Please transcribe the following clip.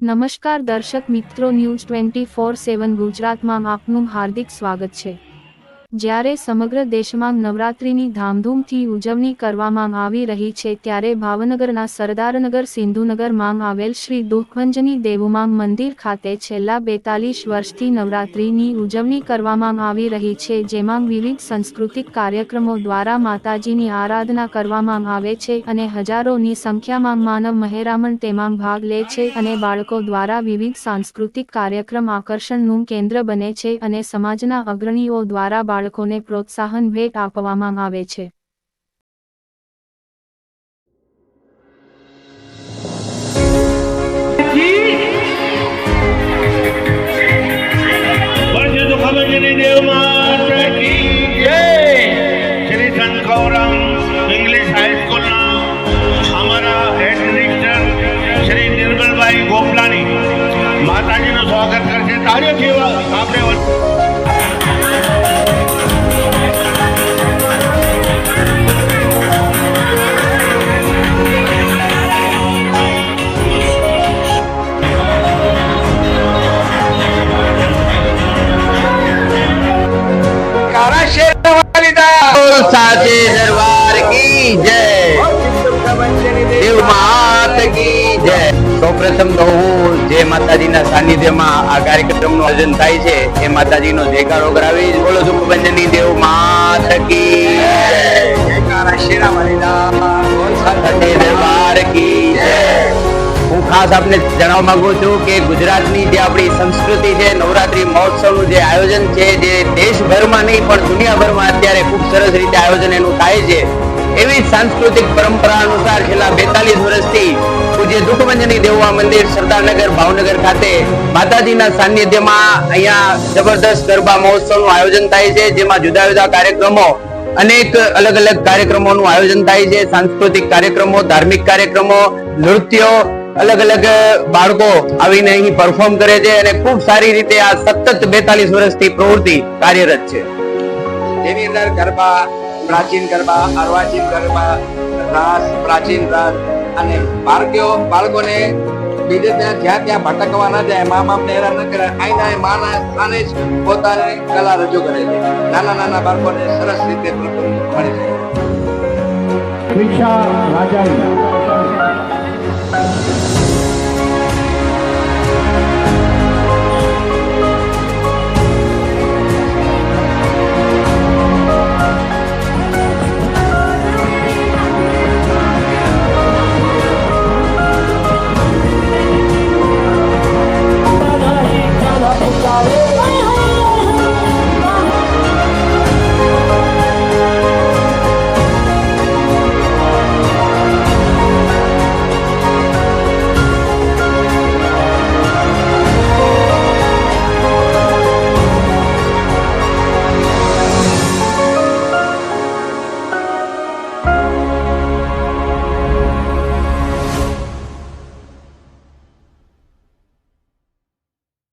નમસ્કાર દર્શક મિત્રો, ન્યૂઝ 24/7 ગુજરાતમાં આપનું હાર્દિક સ્વાગત છે। જ્યારે સમગ્ર દેશમાં નવરાત્રિની ધામધૂમથી ઉજવણી કરવામાં આવી રહી છે, ત્યારે ભાવનગરના સરદારનગર સિંધુનગરમાં આવેલ શ્રી દુઃખભંજની દેવુમાં મંદિર ખાતે છેલ્લા 42 વર્ષથી નવરાત્રિની ઉજવણી કરવામાં આવી રહી છે, જેમાં વિવિધ સાંસ્કૃતિક કાર્યક્રમો દ્વારા માતાજીની આરાધના કરવામાં આવે છે અને હજારોની સંખ્યામાં માનવ મહેરામણ તેમાં ભાગ લે છે અને બાળકો દ્વારા વિવિધ સાંસ્કૃતિક કાર્યક્રમ આકર્ષણનું કેન્દ્ર બને છે અને સમાજના અગ્રણીઓ દ્વારા બાળકોને પ્રોત્સાહન ભેટ આપવામાં આવે છે। श्री संखौरम इंग्लिश हाई स्कूल हमारा हेड मिनिस्टर श्री निर्मल भाई गोपलानी माताजी नो स्वागत करके ताळीओथी आपणे साचे दरबार की जय, देव मात की जय। સૌપ્રથમ તો હું જે માતાજીના સાનિધ્યમાં આ કાર્યક્રમનું આયોજન થાય છે એ માતાજીનો જયકારો કરાવી બોલો દુઃખભંજની દેવ માત કી જય, જયકારા શેરાવાલીના સાચે દરબાર કી જય। હું ખાસ આપને જણાવવા માંગુ છું કે ગુજરાતની જે આપણી સંસ્કૃતિ છે, નવરાત્રી મહોત્સવનું જે આયોજન છે, જે દેશભરમાં નહીં પણ દુનિયાભરમાં અત્યારે ખૂબ સરસ રીતે આયોજન એનું થાય છે, એવી સાંસ્કૃતિક પરંપરા અનુસાર છેલ્લા 42 વર્ષથી પૂજ્ય દુઃખભંજની દેવુમાં મંદિર સરદારનગર ભાવનગર ખાતે માતાજીના સાનિધ્યમાં અહીંયા જબરદસ્ત ગરબા મહોત્સવનું આયોજન થાય છે, જેમાં જુદા જુદા કાર્યક્રમો અનેક અલગ અલગ કાર્યક્રમોનું આયોજન થાય છે। સાંસ્કૃતિક કાર્યક્રમો, ધાર્મિક કાર્યક્રમો, નૃત્યો, અલગ અલગ બાળકો આવીને અહીં પરફોર્મ કરે છે અને ખૂબ સારી રીતે આ સતત 42 વર્ષથી પ્રવૃત્તિ કાર્યરત છે, જેની અંદર ગરબા, પ્રાચીન ગરબા, અર્વાચીન ગરબા, રાસ, પ્રાચીન રાસ અને બાળકોને બીજે જ્યાં ત્યાં ભટકવા ન જાય, મા બાપને હેરાન ન કરે, આઈને માના આને જ પોતાની કલા રજૂ કરે છે। નાના નાના બાળકોને સરસ રીતે મળે છે।